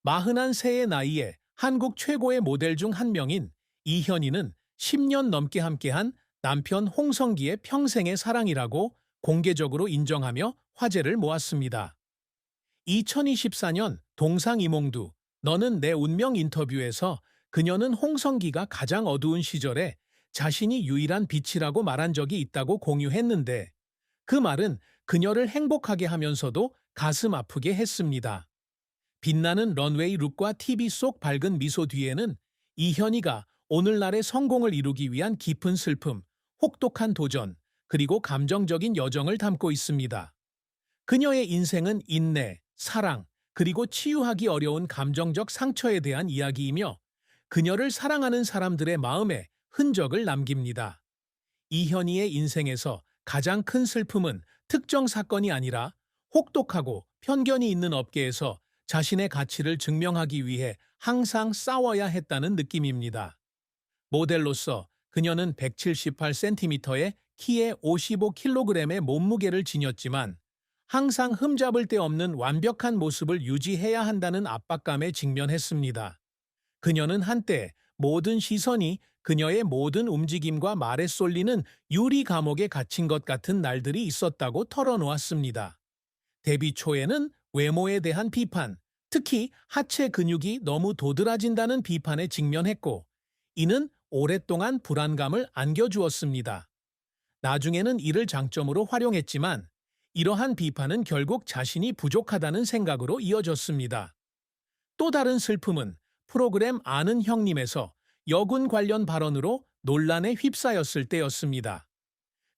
41세의 나이에 한국 최고의 모델 중 한 명인 이현희는 10년 넘게 함께한 남편 홍성기의 평생의 사랑이라고 공개적으로 인정하며 화제를 모았습니다. 2024년 동상이몽두 너는 내 운명 인터뷰에서 그녀는 홍성기가 가장 어두운 시절에 자신이 유일한 빛이라고 말한 적이 있다고 공유했는데 그 말은 그녀를 행복하게 하면서도 가슴 아프게 했습니다. 빛나는 런웨이 룩과 TV 속 밝은 미소 뒤에는 이현희가 오늘날의 성공을 이루기 위한 깊은 슬픔, 혹독한 도전, 그리고 감정적인 여정을 담고 있습니다. 그녀의 인생은 인내, 사랑, 그리고 치유하기 어려운 감정적 상처에 대한 이야기이며 그녀를 사랑하는 사람들의 마음에 흔적을 남깁니다. 이현희의 인생에서 가장 큰 슬픔은 특정 사건이 아니라 혹독하고 편견이 있는 업계에서 자신의 가치를 증명하기 위해 항상 싸워야 했다는 느낌입니다. 모델로서 그녀는 178cm의 키에 55kg의 몸무게를 지녔지만 항상 흠잡을 데 없는 완벽한 모습을 유지해야 한다는 압박감에 직면했습니다. 그녀는 한때 모든 시선이 그녀의 모든 움직임과 말에 쏠리는 유리 감옥에 갇힌 것 같은 날들이 있었다고 털어놓았습니다. 데뷔 초에는 외모에 대한 비판, 특히 하체 근육이 너무 도드라진다는 비판에 직면했고, 이는 오랫동안 불안감을 안겨주었습니다. 나중에는 이를 장점으로 활용했지만, 이러한 비판은 결국 자신이 부족하다는 생각으로 이어졌습니다. 또 다른 슬픔은 프로그램 아는 형님에서 여군 관련 발언으로 논란에 휩싸였을 때였습니다.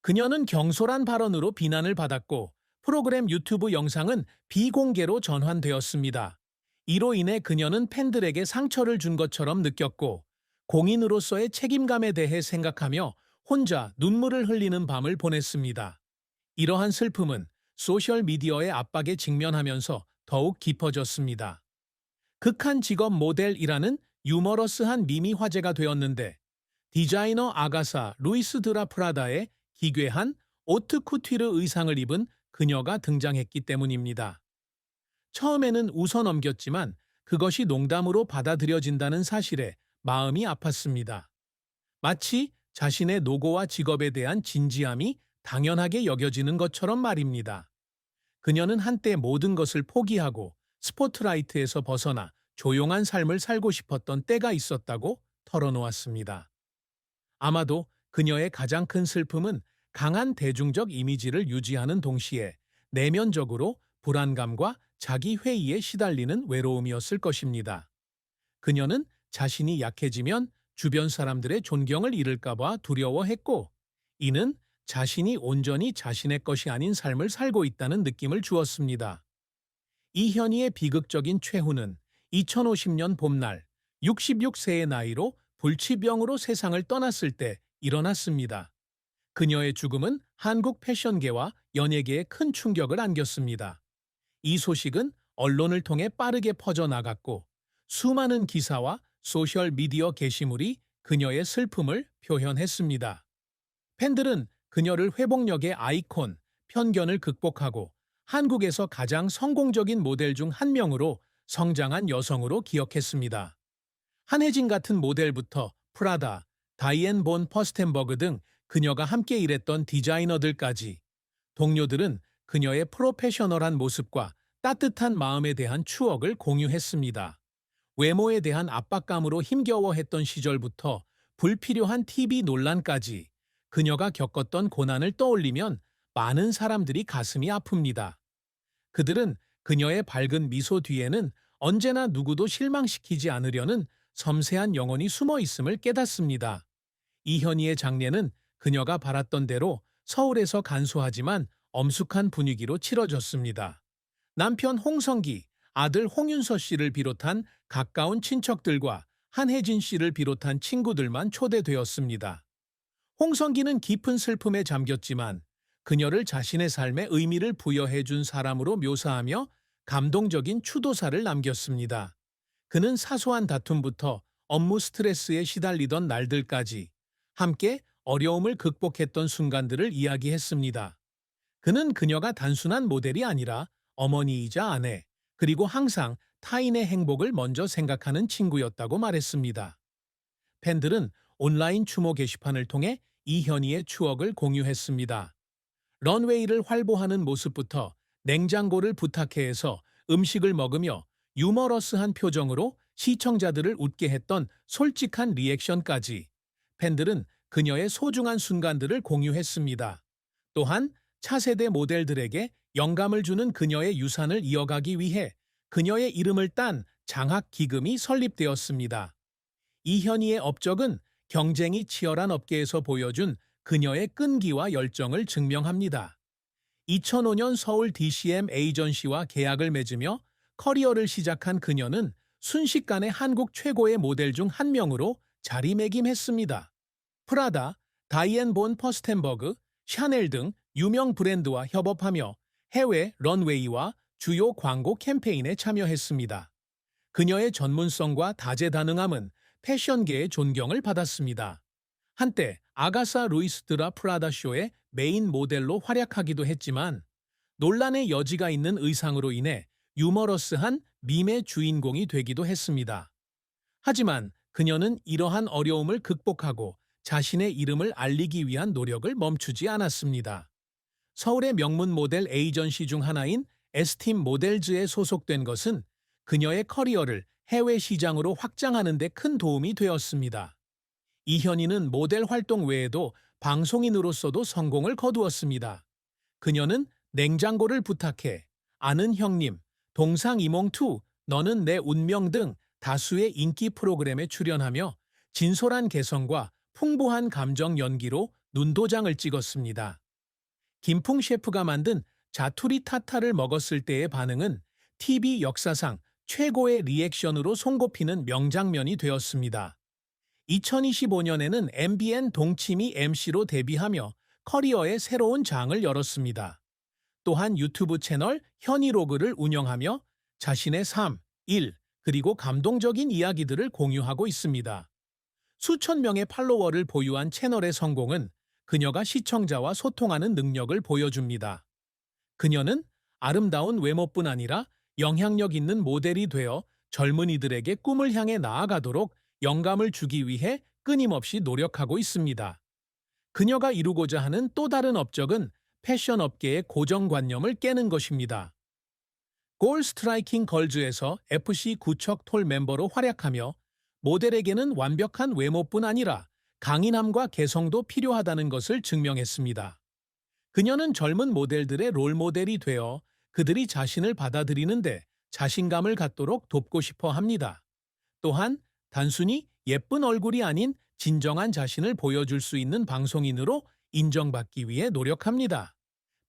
그녀는 경솔한 발언으로 비난을 받았고 프로그램 유튜브 영상은 비공개로 전환되었습니다. 이로 인해 그녀는 팬들에게 상처를 준 것처럼 느꼈고 공인으로서의 책임감에 대해 생각하며 혼자 눈물을 흘리는 밤을 보냈습니다. 이러한 슬픔은 소셜미디어의 압박에 직면하면서 더욱 깊어졌습니다. 극한 직업 모델이라는 유머러스한 밈이 화제가 되었는데 디자이너 아가사 루이스 드라 프라다의 기괴한 오트 쿠티르 의상을 입은 그녀가 등장했기 때문입니다. 처음에는 웃어 넘겼지만 그것이 농담으로 받아들여진다는 사실에 마음이 아팠습니다. 마치 자신의 노고와 직업에 대한 진지함이 당연하게 여겨지는 것처럼 말입니다. 그녀는 한때 모든 것을 포기하고 스포트라이트에서 벗어나 조용한 삶을 살고 싶었던 때가 있었다고 털어놓았습니다. 아마도 그녀의 가장 큰 슬픔은 강한 대중적 이미지를 유지하는 동시에 내면적으로 불안감과 자기 회의에 시달리는 외로움이었을 것입니다. 그녀는 자신이 약해지면 주변 사람들의 존경을 잃을까봐 두려워했고, 이는 자신이 온전히 자신의 것이 아닌 삶을 살고 있다는 느낌을 주었습니다. 이현희의 비극적인 최후는 2050년 봄날 66세의 나이로 불치병으로 세상을 떠났을 때 일어났습니다. 그녀의 죽음은 한국 패션계와 연예계에 큰 충격을 안겼습니다. 이 소식은 언론을 통해 빠르게 퍼져나갔고 수많은 기사와 소셜미디어 게시물이 그녀의 슬픔을 표현했습니다. 팬들은 그녀를 회복력의 아이콘, 편견을 극복하고 한국에서 가장 성공적인 모델 중 한 명으로 성장한 여성으로 기억했습니다. 한혜진 같은 모델부터 프라다, 다이앤 본 퍼스텐버그 등 그녀가 함께 일했던 디자이너들까지 동료들은 그녀의 프로페셔널한 모습과 따뜻한 마음에 대한 추억을 공유했습니다. 외모에 대한 압박감으로 힘겨워했던 시절부터 불필요한 TV 논란까지 그녀가 겪었던 고난을 떠올리면 많은 사람들이 가슴이 아픕니다. 그들은 그녀의 밝은 미소 뒤에는 언제나 누구도 실망시키지 않으려는 섬세한 영혼이 숨어 있음을 깨닫습니다. 이현희의 장례는 그녀가 바랐던 대로 서울에서 간소하지만 엄숙한 분위기로 치러졌습니다. 남편 홍성기, 아들 홍윤서 씨를 비롯한 가까운 친척들과 한혜진 씨를 비롯한 친구들만 초대되었습니다. 홍성기는 깊은 슬픔에 잠겼지만 그녀를 자신의 삶에 의미를 부여해 준 사람으로 묘사하며 감동적인 추도사를 남겼습니다. 그는 사소한 다툼부터 업무 스트레스에 시달리던 날들까지 함께 어려움을 극복했던 순간들을 이야기했습니다. 그는 그녀가 단순한 모델이 아니라 어머니이자 아내, 그리고 항상 타인의 행복을 먼저 생각하는 친구였다고 말했습니다. 팬들은 온라인 추모 게시판을 통해 이현희의 추억을 공유했습니다. 런웨이를 활보하는 모습부터 냉장고를 부탁해에서 음식을 먹으며 유머러스한 표정으로 시청자들을 웃게 했던 솔직한 리액션까지 팬들은 그녀의 소중한 순간들을 공유했습니다. 또한 차세대 모델들에게 영감을 주는 그녀의 유산을 이어가기 위해 그녀의 이름을 딴 장학 기금이 설립되었습니다. 이현희의 업적은 경쟁이 치열한 업계에서 보여준 그녀의 끈기와 열정을 증명합니다. 2005년 서울 DCM 에이전시와 계약을 맺으며 커리어를 시작한 그녀는 순식간에 한국 최고의 모델 중 한 명으로 자리매김했습니다. 프라다, 다이앤 본 퍼스텐버그, 샤넬 등 유명 브랜드와 협업하며 해외 런웨이와 주요 광고 캠페인에 참여했습니다. 그녀의 전문성과 다재다능함은 패션계의 존경을 받았습니다. 한때 아가사 루이스 드라 프라다 쇼의 메인 모델로 활약하기도 했지만 논란의 여지가 있는 의상으로 인해 유머러스한 밈의 주인공이 되기도 했습니다. 하지만 그녀는 이러한 어려움을 극복하고 자신의 이름을 알리기 위한 노력을 멈추지 않았습니다. 서울의 명문 모델 에이전시 중 하나인 에스팀 모델즈에 소속된 것은 그녀의 커리어를 해외 시장으로 확장하는 데 큰 도움이 되었습니다. 이현희는 모델 활동 외에도 방송인으로서도 성공을 거두었습니다. 그녀는 냉장고를 부탁해, 아는 형님, 동상이몽2, 너는 내 운명 등 다수의 인기 프로그램에 출연하며 진솔한 개성과 풍부한 감정 연기로 눈도장을 찍었습니다. 김풍 셰프가 만든 자투리 타타를 먹었을 때의 반응은 TV 역사상 최고의 리액션으로 손꼽히는 명장면이 되었습니다. 2025년에는 MBN 동치미 MC로 데뷔하며 커리어의 새로운 장을 열었습니다. 또한 유튜브 채널 현이로그를 운영하며 자신의 삶, 일, 그리고 감동적인 이야기들을 공유하고 있습니다. 수천 명의 팔로워를 보유한 채널의 성공은 그녀가 시청자와 소통하는 능력을 보여줍니다. 그녀는 아름다운 외모뿐 아니라 영향력 있는 모델이 되어 젊은이들에게 꿈을 향해 나아가도록 영감을 주기 위해 끊임없이 노력하고 있습니다. 그녀가 이루고자 하는 또 다른 업적은 패션 업계의 고정관념을 깨는 것입니다. 골 스트라이킹 걸즈에서 FC 구척 톨 멤버로 활약하며 모델에게는 완벽한 외모뿐 아니라 강인함과 개성도 필요하다는 것을 증명했습니다. 그녀는 젊은 모델들의 롤모델이 되어 그들이 자신을 받아들이는데 자신감을 갖도록 돕고 싶어 합니다. 또한 단순히 예쁜 얼굴이 아닌 진정한 자신을 보여줄 수 있는 방송인으로 인정받기 위해 노력합니다.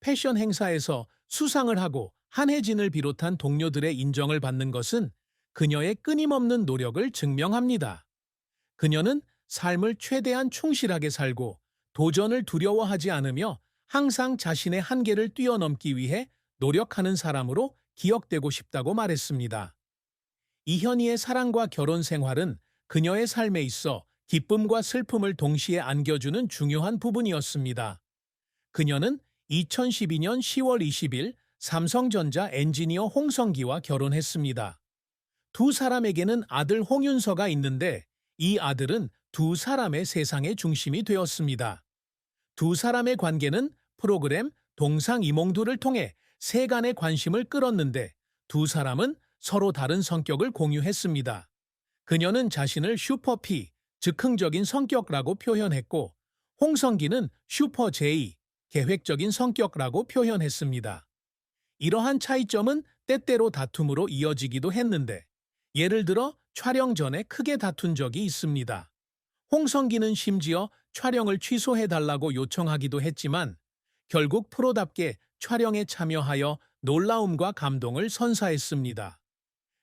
패션 행사에서 수상을 하고 한혜진을 비롯한 동료들의 인정을 받는 것은 그녀의 끊임없는 노력을 증명합니다. 그녀는 삶을 최대한 충실하게 살고 도전을 두려워하지 않으며 항상 자신의 한계를 뛰어넘기 위해 노력하는 사람으로 기억되고 싶다고 말했습니다. 이현희의 사랑과 결혼 생활은 그녀의 삶에 있어 기쁨과 슬픔을 동시에 안겨주는 중요한 부분이었습니다. 그녀는 2012년 10월 20일 삼성전자 엔지니어 홍성기와 결혼했습니다. 두 사람에게는 아들 홍윤서가 있는데 이 아들은 두 사람의 세상의 중심이 되었습니다. 두 사람의 관계는 프로그램 동상이몽두를 통해 세간의 관심을 끌었는데 두 사람은 서로 다른 성격을 공유했습니다. 그녀는 자신을 슈퍼피, 즉흥적인 성격라고 표현했고 홍성기는 슈퍼제이, 계획적인 성격라고 표현했습니다. 이러한 차이점은 때때로 다툼으로 이어지기도 했는데 예를 들어 촬영 전에 크게 다툰 적이 있습니다. 홍성기는 심지어 촬영을 취소해달라고 요청하기도 했지만 결국 프로답게 촬영에 참여하여 놀라움과 감동을 선사했습니다.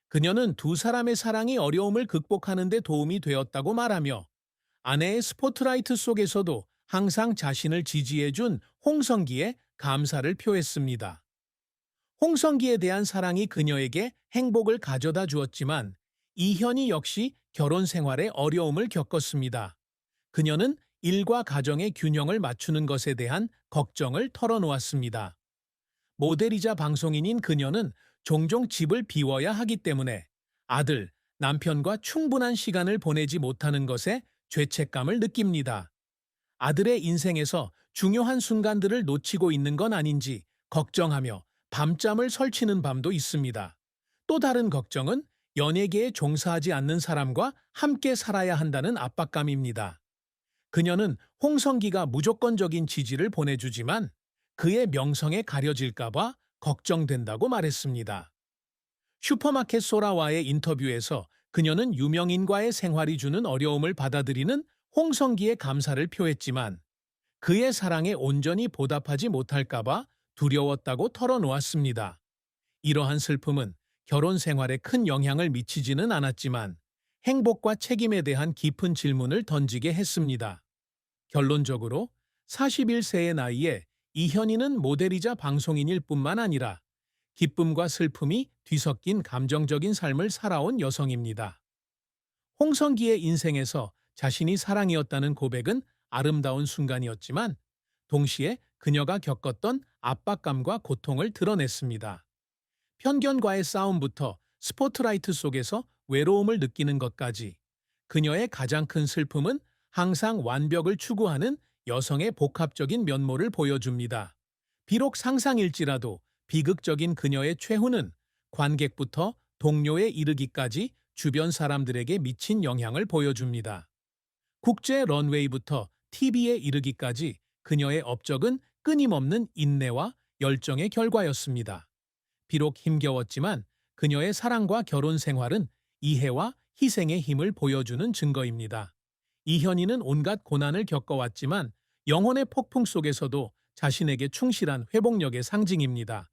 그녀는 두 사람의 사랑이 어려움을 극복하는 데 도움이 되었다고 말하며 아내의 스포트라이트 속에서도 항상 자신을 지지해준 홍성기에 감사를 표했습니다. 홍성기에 대한 사랑이 그녀에게 행복을 가져다 주었지만 이현희 역시 결혼 생활에 어려움을 겪었습니다. 그녀는 일과 가정의 균형을 맞추는 것에 대한 걱정을 털어놓았습니다. 모델이자 방송인인 그녀는 종종 집을 비워야 하기 때문에 아들, 남편과 충분한 시간을 보내지 못하는 것에 죄책감을 느낍니다. 아들의 인생에서 중요한 순간들을 놓치고 있는 건 아닌지 걱정하며 밤잠을 설치는 밤도 있습니다. 또 다른 걱정은 연예계에 종사하지 않는 사람과 함께 살아야 한다는 압박감입니다. 그녀는 홍성기가 무조건적인 지지를 보내주지만 그의 명성에 가려질까봐 걱정된다고 말했습니다. 슈퍼마켓 소라와의 인터뷰에서 그녀는 유명인과의 생활이 주는 어려움을 받아들이는 홍성기의 감사를 표했지만 그의 사랑에 온전히 보답하지 못할까봐 두려웠다고 털어놓았습니다. 이러한 슬픔은 결혼 생활에 큰 영향을 미치지는 않았지만 행복과 책임에 대한 깊은 질문을 던지게 했습니다. 결론적으로 41세의 나이에 이현희는 모델이자 방송인일 뿐만 아니라 기쁨과 슬픔이 뒤섞인 감정적인 삶을 살아온 여성입니다. 홍성기의 인생에서 자신이 사랑이었다는 고백은 아름다운 순간이었지만 동시에 그녀가 겪었던 압박감과 고통을 드러냈습니다. 편견과의 싸움부터 스포트라이트 속에서 외로움을 느끼는 것까지 그녀의 가장 큰 슬픔은 항상 완벽을 추구하는 여성의 복합적인 면모를 보여줍니다. 비록 상상일지라도 비극적인 그녀의 최후는 관객부터 동료에 이르기까지 주변 사람들에게 미친 영향을 보여줍니다. 국제 런웨이부터 TV에 이르기까지 그녀의 업적은 끊임없는 인내와 열정의 결과였습니다. 비록 힘겨웠지만 그녀의 사랑과 결혼 생활은 이해와 희생의 힘을 보여주는 증거입니다. 이현희는 온갖 고난을 겪어왔지만 영혼의 폭풍 속에서도 자신에게 충실한 회복력의 상징입니다.